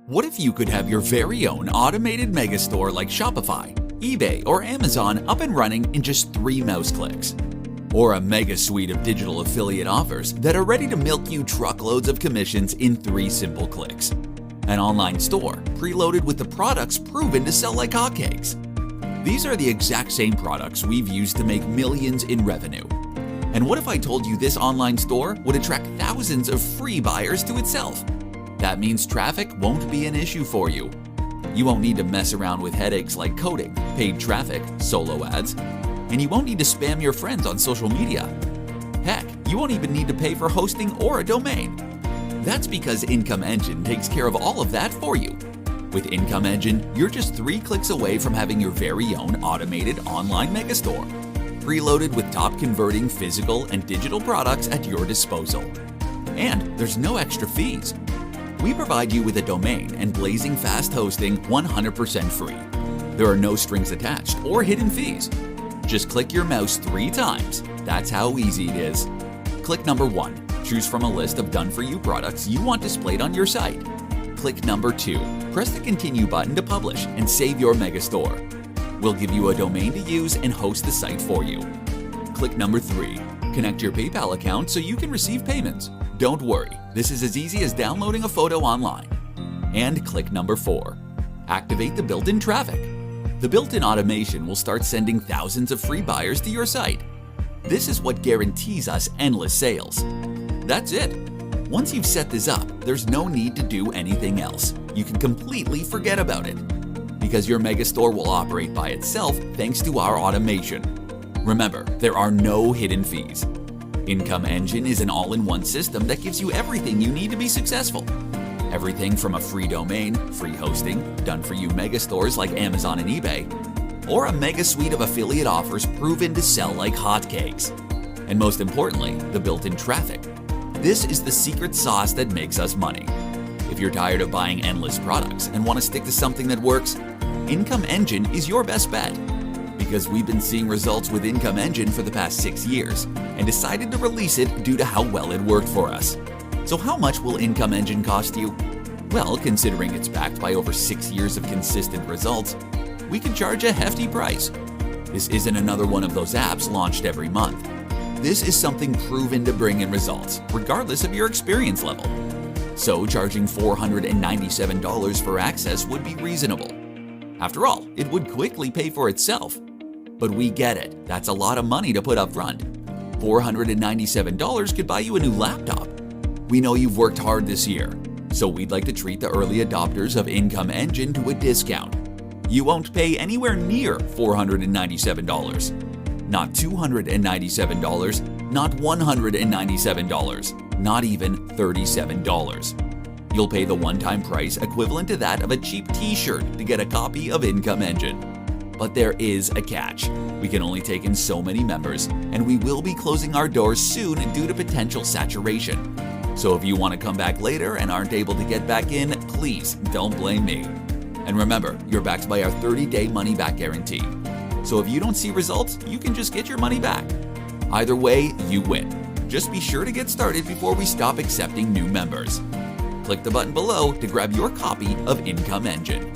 What if you could have your very own automated megastore like Shopify, eBay, or Amazon up and running in just 3 mouse clicks? Or a mega suite of digital affiliate offers that are ready to milk you truckloads of commissions in 3 simple clicks? An online store preloaded with the products proven to sell like hotcakes. These are the exact same products we've used to make millions in revenue. And what if I told you this online store would attract thousands of free buyers to itself? That means traffic won't be an issue for you. You won't need to mess around with headaches like coding, paid traffic, solo ads, and you won't need to spam your friends on social media. Heck, you won't even need to pay for hosting or a domain. That's because Income Engine takes care of all of that for you. With Income Engine, you're just 3 clicks away from having your very own automated online megastore, preloaded with top converting physical and digital products at your disposal. And there's no extra fees. We provide you with a domain and blazing fast hosting 100% free. There are no strings attached or hidden fees. Just click your mouse 3 times. That's how easy it is. Click number 1. Choose from a list of done-for-you products you want displayed on your site. Click number 2. Press the Continue button to publish and save your megastore. We'll give you a domain to use and host the site for you. Click number 3. Connect your PayPal account so you can receive payments. Don't worry, this is as easy as downloading a photo online. And click number 4. Activate the built-in traffic. The built-in automation will start sending thousands of free buyers to your site. This is what guarantees us endless sales. That's it. Once you've set this up, there's no need to do anything else. You can completely forget about it, because your megastore will operate by itself thanks to our automation. Remember, there are no hidden fees. Income Engine is an all-in-one system that gives you everything you need to be successful. Everything from a free domain, free hosting, done-for-you megastores like Amazon and eBay, or a mega suite of affiliate offers proven to sell like hotcakes. And most importantly, the built-in traffic. This is the secret sauce that makes us money. If you're tired of buying endless products and want to stick to something that works, Income Engine is your best bet. Because we've been seeing results with Income Engine for the past 6 years and decided to release it due to how well it worked for us. So how much will Income Engine cost you? Well, considering it's backed by over 6 years of consistent results, we can charge a hefty price. This isn't another one of those apps launched every month. This is something proven to bring in results, regardless of your experience level. So charging $497 for access would be reasonable. After all, it would quickly pay for itself. But we get it, that's a lot of money to put up front. $497 could buy you a new laptop. We know you've worked hard this year, so we'd like to treat the early adopters of Income Engine to a discount. You won't pay anywhere near $497. Not $297, not $197, not even $37. You'll pay the one-time price equivalent to that of a cheap t-shirt to get a copy of Income Engine. But there is a catch. We can only take in so many members, and we will be closing our doors soon due to potential saturation. So if you want to come back later and aren't able to get back in, please don't blame me. And remember, you're backed by our 30-day money-back guarantee. So if you don't see results, you can just get your money back. Either way, you win. Just be sure to get started before we stop accepting new members. Click the button below to grab your copy of Income Engine.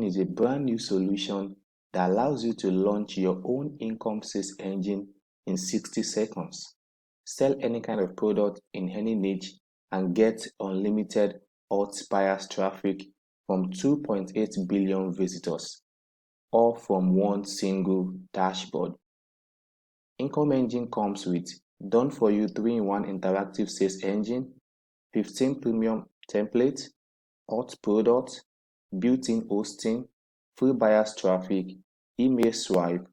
Engine is a brand new solution that allows you to launch your own income sales engine in 60 seconds. Sell any kind of product in any niche and get unlimited hot buyers traffic from 2.8 billion visitors, all from one single dashboard. Income Engine comes with done-for-you 3-in-1 interactive sales engine, 15 premium templates, hot products, built-in hosting, free buyers traffic, email swipe,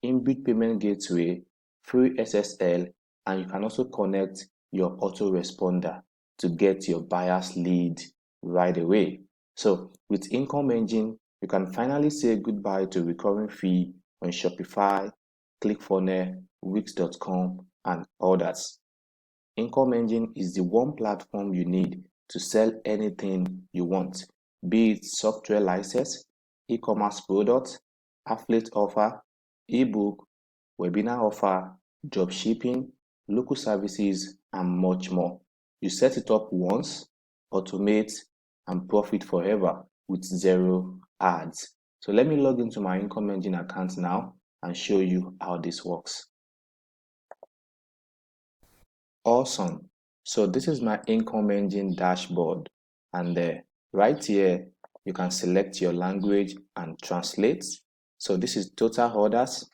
inbuilt payment gateway, free SSL, and you can also connect your autoresponder to get your buyer's lead right away. So with Income Engine, you can finally say goodbye to recurring fee on Shopify, ClickFunnels, Wix.com, and others. Income Engine is the one platform you need to sell anything you want, be it software license, e-commerce product, affiliate offer, ebook, webinar offer, dropshipping, local services, and much more. You set it up once, automate, and profit forever with zero ads. So let me log into my Income Engine account now and show you how this works. Awesome. So this is my Income Engine dashboard, and right here you can select your language and translate. So this is total orders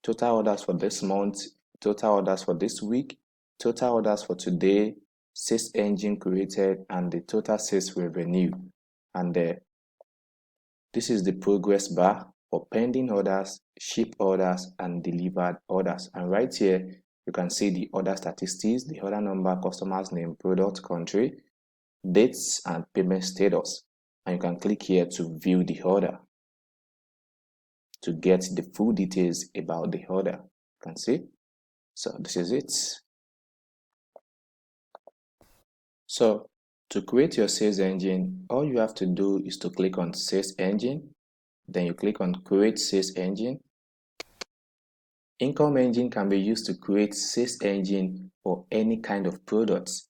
for this month, total orders for this week, total orders for today, sales engine created, and the total sales revenue. And this is the progress bar for pending orders, ship orders, and delivered orders. And right here you can see the order statistics, the order number, customer's name, product, country, dates, and payment status. And you can click here to view the order to get the full details about the order. You can see. So this is it. So to create your sales engine, all you have to do is to click on Sales Engine. Then you click on Create Sales Engine. Income Engine can be used to create sales engine for any kind of products,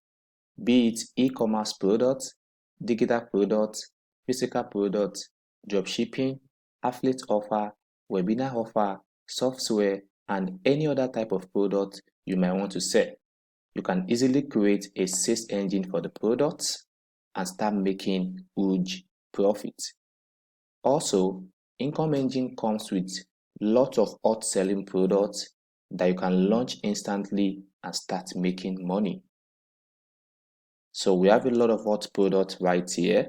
be it e-commerce products, digital products, physical products, dropshipping, affiliate offer, webinar offer, software, and any other type of product you might want to sell. You can easily create a sales engine for the products and start making huge profits. Also, Income Engine comes with lots of hot selling products that you can launch instantly and start making money. So we have a lot of hot products right here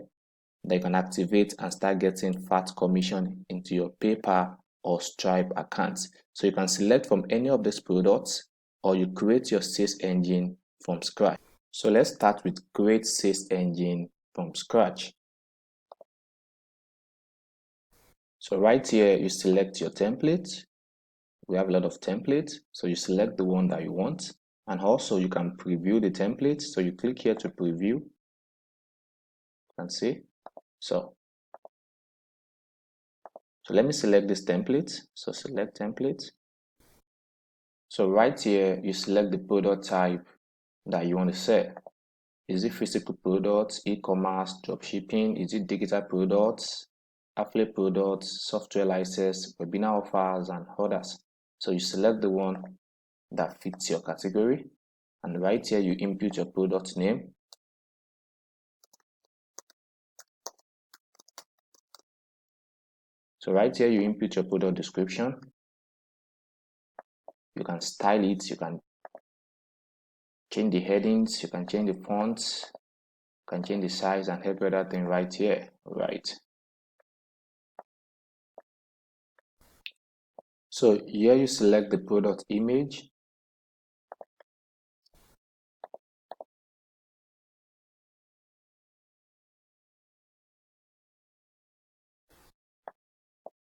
that you can activate and start getting fat commission into your PayPal or Stripe accounts. So you can select from any of these products, or you create your sales engine from scratch. So let's start with create sales engine from scratch. So right here, you select your template. We have a lot of templates, so you select the one that you want, and also you can preview the template. So you click here to preview. You can see. So let me select this template. So select template. So right here, you select the product type that you want to sell. Is it physical products, e-commerce, dropshipping? Is it digital products, affiliate products, software license, webinar offers, and others? So you select the one that fits your category, and right here you input your product name. So right here you input your product description. You can style it, you can change the headings, you can change the fonts, you can change the size and every other thing right here. Right. So here you select the product image.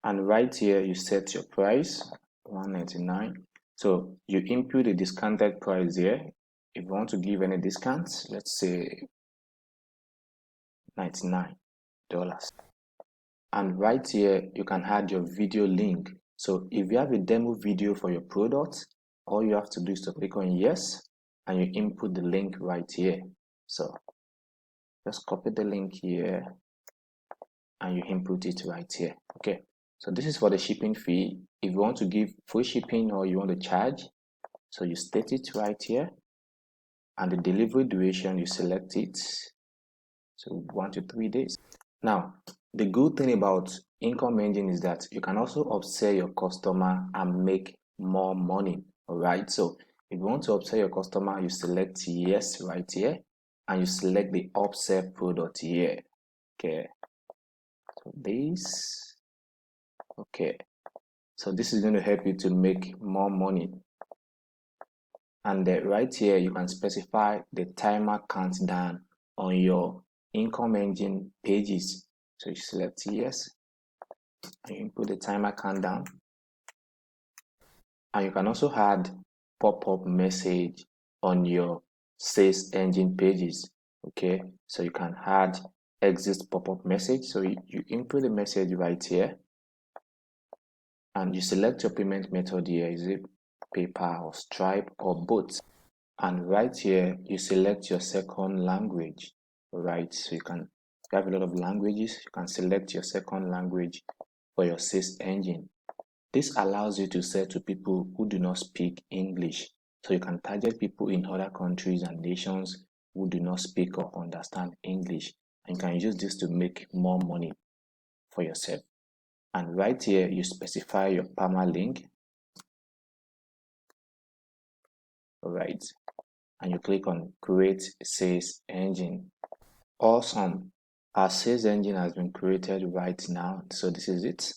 And right here you set your price, $199. So you input the discounted price here. If you want to give any discounts, let's say $99. And right here you can add your video link. So if you have a demo video for your product, all you have to do is to click on yes, and you input the link right here. So just copy the link here, and you input it right here. Okay, so this is for the shipping fee. If you want to give free shipping or you want to charge, so you state it right here, and the delivery duration, you select it, so 1 to 3 days. Now, the good thing about Income Engine is that you can also upsell your customer and make more money. All right, so if you want to upsell your customer, you select yes right here, and you select the upsell product here. Okay, so this, okay, so this is going to help you to make more money. And right here, you can specify the timer countdown on your Income Engine pages. So you select yes, and you input the timer countdown. And you can also add pop-up message on your sales engine pages. Okay, so you can add exist pop-up message. So you input the message right here, and you select your payment method here. Is it PayPal or Stripe or both? And right here, you select your second language. Right, so you have a lot of languages. You can select your second language for your sales engine. This allows you to sell to people who do not speak English. So you can target people in other countries and nations who do not speak or understand English. And you can use this to make more money for yourself. And right here, you specify your permalink. All right, and you click on create sales engine. Awesome, our sales engine has been created right now. So this is it.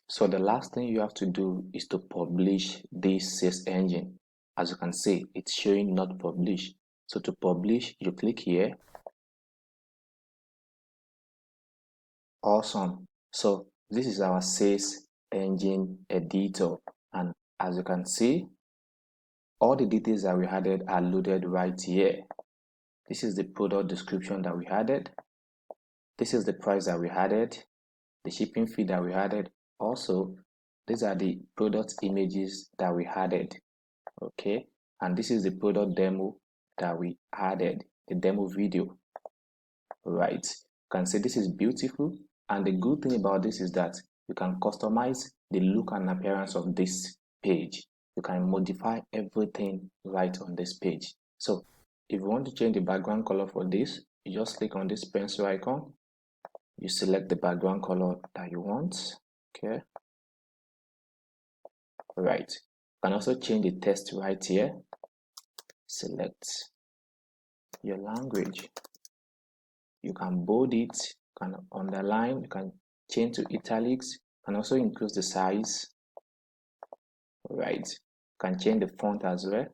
So the last thing you have to do is to publish this sales engine. As you can see, it's showing not published. So to publish, you click here. Awesome, so this is our sales engine editor, and as you can see, all the details that we added are loaded right here. This is the product description that we added. This is the price that we added, the shipping fee that we added. Also, these are the product images that we added. Okay, and this is the product demo that we added, the demo video. Right, you can see this is beautiful, and the good thing about this is that you can customize the look and appearance of this page. You can modify everything right on this page. So if you want to change the background color for this, you just click on this pencil icon, you select the background color that you want. Okay, right, you can also change the text right here. Select your language, you can bold it, you can underline, you can change to italics, and also increase the size. Right, you can change the font as well, you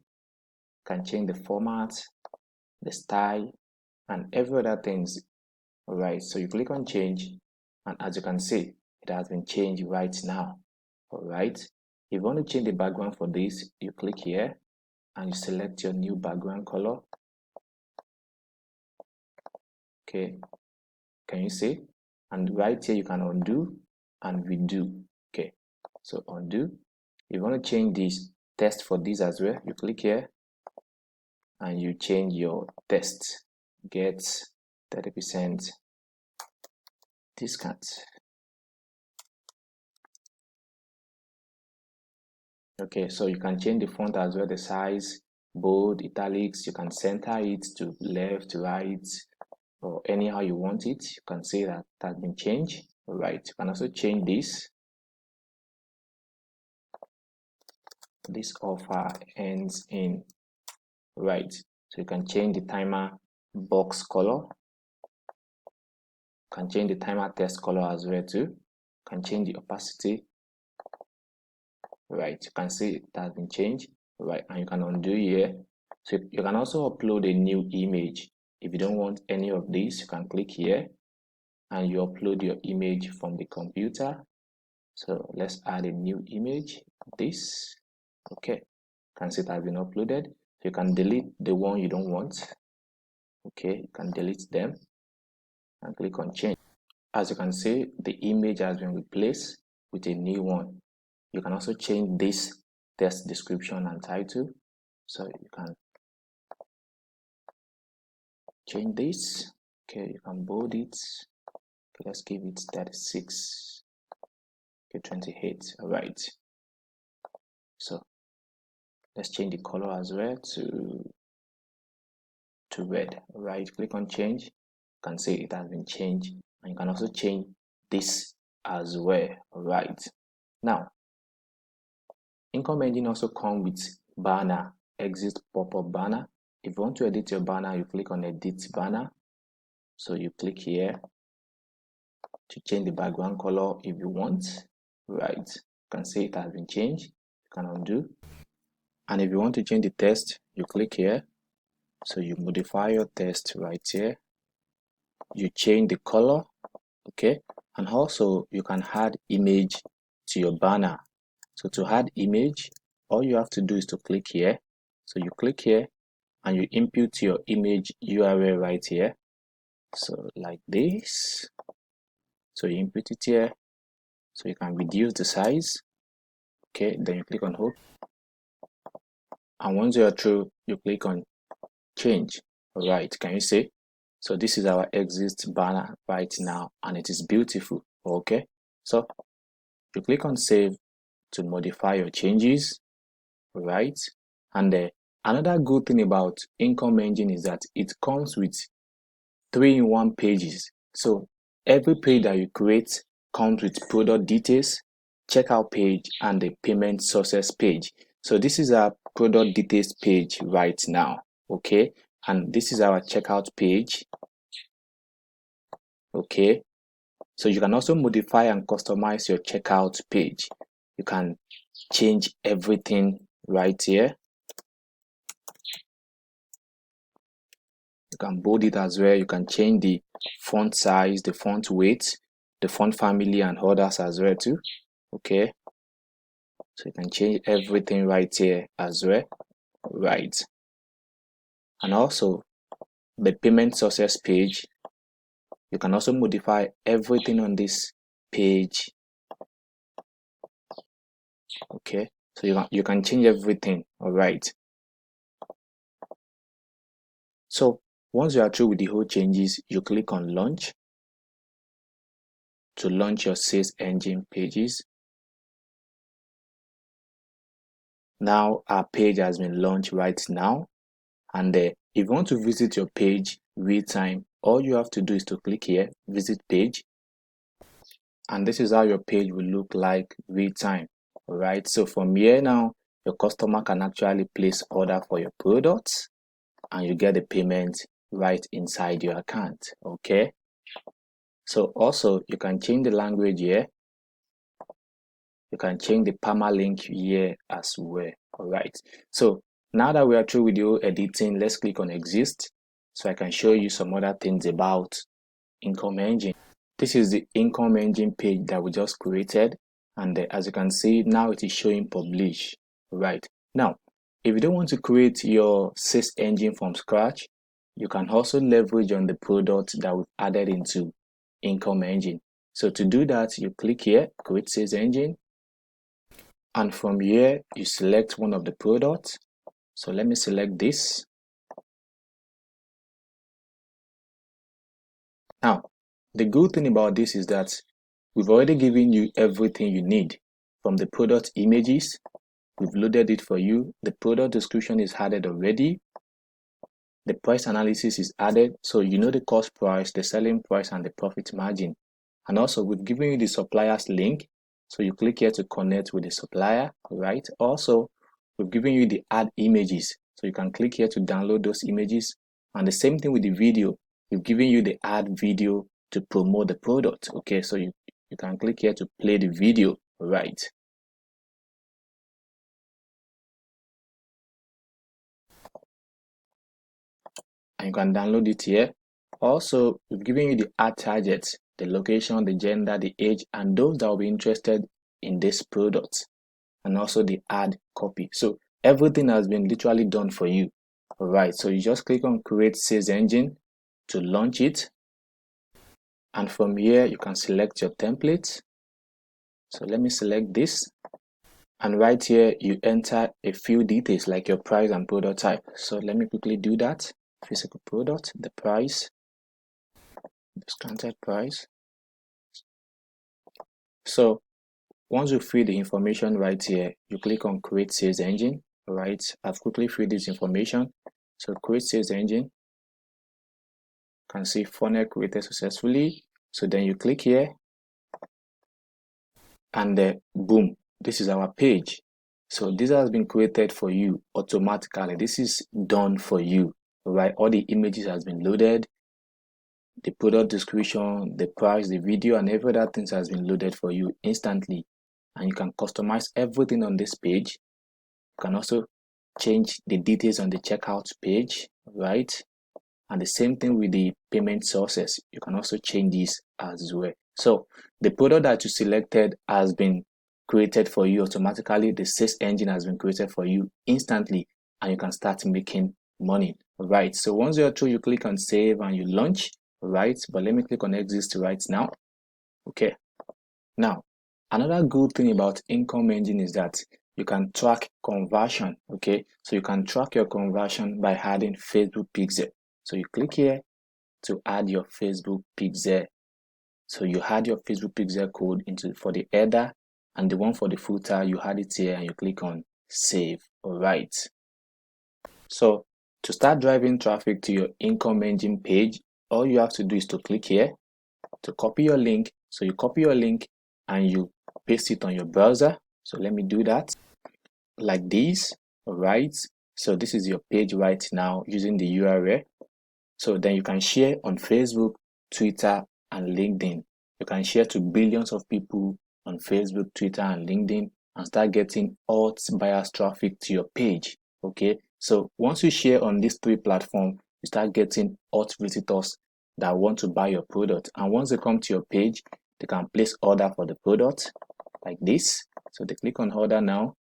can change the format, the style, and every other things. All right, so you click on change, and as you can see, it has been changed right now. All right, if you want to change the background for this, you click here and you select your new background color. Okay, can you see? And right here you can undo and redo. Okay, so undo. If you want to change this text for this as well, you click here and you change your text. Get 30% discount. Okay, so you can change the font as well, the size, bold, italics. You can center it to left, right, or anyhow you want it. You can see that has been changed. All right, you can also change this. This offer ends in, right, so you can change the timer box color, you can change the timer text color as well too, you can change the opacity. Right, you can see it has been changed. Right, and you can undo here. So you can also upload a new image. If you don't want any of these, you can click here and you upload your image from the computer. So let's add a new image, this. Okay, you can see it has been uploaded. You can delete the one you don't want. Okay, you can delete them and click on change. As you can see, the image has been replaced with a new one. You can also change this text description and title. So you can change this. Okay, you can bold it, let's give it 36. Okay, 28. All right. So let's change the color as well to red. All right. Click on change. You can see it has been changed, and you can also change this as well. All right. Now, Income Engine also comes with banner, exit pop-up banner. If you want to edit your banner, you click on edit banner. So you click here to change the background color if you want. Right. You can see it has been changed. You can undo. And if you want to change the text, you click here. So you modify your text right here. You change the color. Okay. And also you can add image to your banner. So to add image, all you have to do is to click here. So you click here and you input your image URL right here. So like this. So you input it here. So you can reduce the size. Okay, then you click on hope. And once you are through, you click on change. All right, can you see? So this is our exit banner right now, and it is beautiful. Okay, so you click on save to modify your changes. Right, and another good thing about Income Engine is that it comes with 3-in-1 pages. So every page that you create comes with product details, checkout page, and the payment success page. So this is our product details page right now. Okay, and this is our checkout page. Okay, so you can also modify and customize your checkout page. You can change everything right here. You can bold it as well. You can change the font size, the font weight, the font family, and others as well too. Okay, so you can change everything right here as well. Right, and also the payment success page, you can also modify everything on this page. Okay, so you can change everything. All right, so once you are through with the whole changes, you click on launch to launch your sales engine pages. Now our page has been launched right now, and if you want to visit your page real time, all you have to do is to click here, visit page, and this is how your page will look like real time. All right, so from here now, your customer can actually place order for your products, and you get the payment right inside your account. Okay, so also you can change the language here. You can change the permalink here as well. All right, so now that we are through video editing, let's click on exist so I can show you some other things about Income Engine. This is the Income Engine page that we just created, and as you can see now it is showing publish. All right, now if you don't want to create your sales engine from scratch, you can also leverage on the product that we've added into Income Engine. So to do that, you click here, create sales engine, and from here you select one of the products. So let me select this. Now the good thing about this is that we've already given you everything you need. From the product images, we've loaded it for you. The product description is added already. The price analysis is added, so you know the cost price, the selling price, and the profit margin. And also we've given you the supplier's link, so you click here to connect with the supplier. Right, also we've given you the add images, so you can click here to download those images. And the same thing with the video, we've given you the add video to promote the product. Okay, so you can click here to play the video. Right, and you can download it here. Also, we've given you the ad targets, the location, the gender, the age, and those that will be interested in this product, and also the ad copy. So everything has been literally done for you. All right, so you just click on create sales engine to launch it, and from here you can select your template. So let me select this, and right here you enter a few details like your price and product type. So let me quickly do that. Physical product, the price, discounted price, So once you fill the information right here, you click on create sales engine. All right, I've quickly filled this information. So create sales engine, you can see funnel created successfully. So then you click here, and boom, this is our page. So this has been created for you automatically. This is done for you. All right, all the images has been loaded, the product description, the price, the video, and every other thing has been loaded for you instantly. And you can customize everything on this page. You can also change the details on the checkout page, right? And the same thing with the payment sources. You can also change this as well. So the product that you selected has been created for you automatically. The sales engine has been created for you instantly, and you can start making money. All right. So once you're through, you click on save and you launch. All right. But let me click on exit right now. Okay. Now, another good thing about Income Engine is that you can track conversion. Okay. So you can track your conversion by adding Facebook pixel. So you click here to add your Facebook pixel. So you add your Facebook pixel code into for the header, and the one for the footer, you add it here and you click on save. All right. So to start driving traffic to your Income Engine page, all you have to do is to click here to copy your link. So you copy your link and you paste it on your browser. So let me do that like this. All right. So this is your page right now using the URL. So then you can share on Facebook, Twitter, and LinkedIn. You can share to billions of people on Facebook, Twitter, and LinkedIn and start getting hot buyers traffic to your page. Okay. So once you share on these three platforms, you start getting hot visitors that want to buy your product. And once they come to your page, they can place order for the product like this. So they click on order now.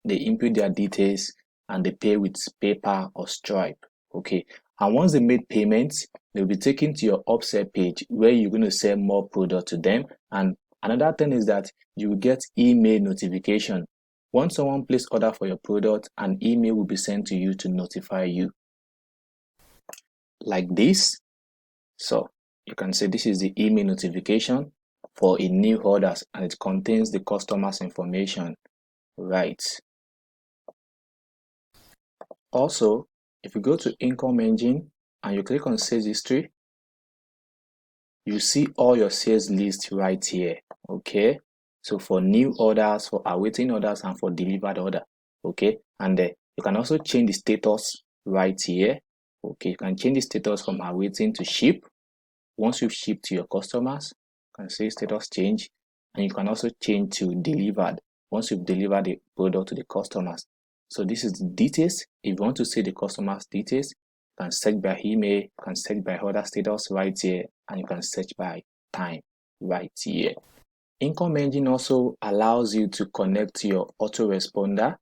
They input their details and they pay with PayPal or Stripe. Okay. And once they made payments, they'll be taken to your upsell page where you're going to sell more product to them. And another thing is that you will get email notification. Once someone places order for your product, an email will be sent to you to notify you. Like this. So you can say this is the email notification for a new orders and it contains the customer's information. Right. Also, if you go to Income Engine and you click on sales history, you see all your sales list right here. Okay. So for new orders, for awaiting orders, and for delivered order. Okay. And you can also change the status right here. Okay. You can change the status from awaiting to ship. Once you've shipped to your customers, you can say status change, and you can also change to delivered once you've delivered the product to the customers. So this is the details. If you want to see the customer's details, you can search by email, you can search by order status right here, and you can search by time right here. Income Engine also allows you to connect to your autoresponder.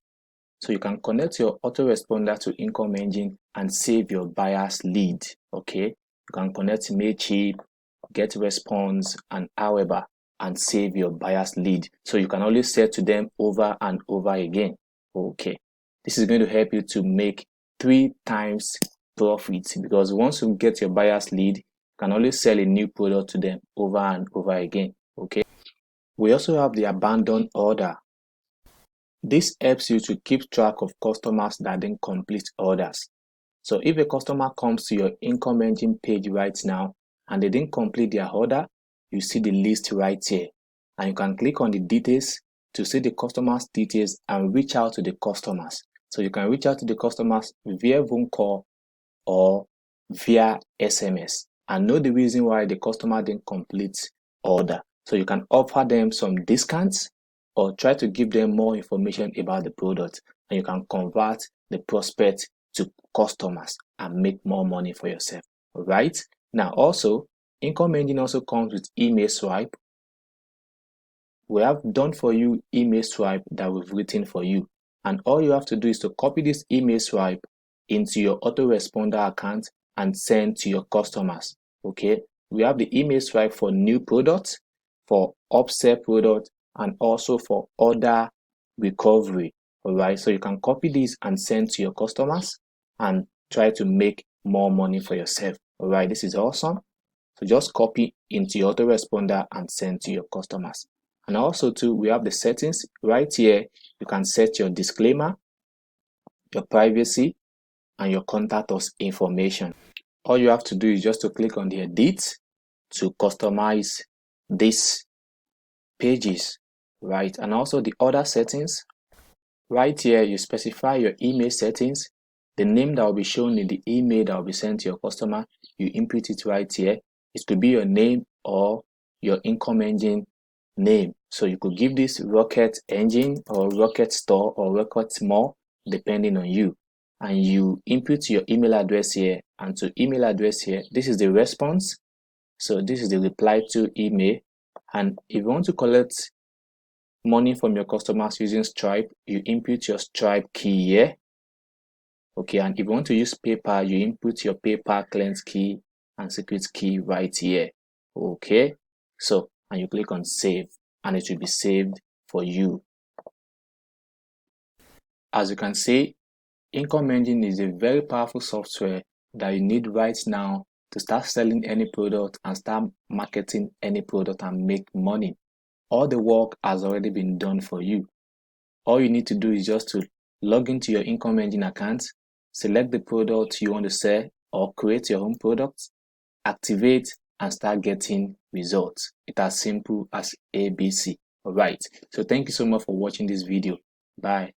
So you can connect your autoresponder to Income Engine and save your buyer's lead. Okay. You can connect Mailchimp, get response, and however, and save your buyer's lead. So you can always sell to them over and over again. Okay. This is going to help you to make 3 times profit because once you get your buyer's lead, you can always sell a new product to them over and over again. Okay. We also have the abandoned order. This helps you to keep track of customers that didn't complete orders. So if a customer comes to your Income Engine page right now and they didn't complete their order, you see the list right here. And you can click on the details to see the customer's details and reach out to the customers. So you can reach out to the customers via phone call or via SMS and know the reason why the customer didn't complete order. So you can offer them some discounts or try to give them more information about the product, and you can convert the prospect to customers and make more money for yourself. All right. Now, also, Income Engine also comes with email swipe. We have done for you email swipe that we've written for you, and all you have to do is to copy this email swipe into your autoresponder account and send to your customers. Okay. We have the email swipe for new products, for upsell product, and also for order recovery. All right. So you can copy this and send to your customers and try to make more money for yourself. All right. This is awesome. So just copy into your autoresponder and send to your customers. And also too, we have the settings right here. You can set your disclaimer, your privacy, and your contact us information. All you have to do is just to click on the edit to customize these pages, right? And also the other settings right here, you specify your email settings, the name that will be shown in the email that will be sent to your customer. You input it right here. It could be your name or your income engine name. So you could give this Rocket Engine or Rocket Store or Rocket More depending on you. And you input your email address here, and to email address here, this is the response. So this is the reply to email. And if you want to collect money from your customers using Stripe, you input your Stripe key here. Okay, and if you want to use PayPal, you input your PayPal client key and secret key right here. Okay, so and you click on save, and it will be saved for you. As you can see, Income Engine is a very powerful software that you need right now to start selling any product and start marketing any product and make money. All the work has already been done for you. All you need to do is just to log into your Income Engine account, select the product you want to sell or create your own product, activate, and start getting results. It's as simple as ABC. Alright, so thank you so much for watching this video. Bye.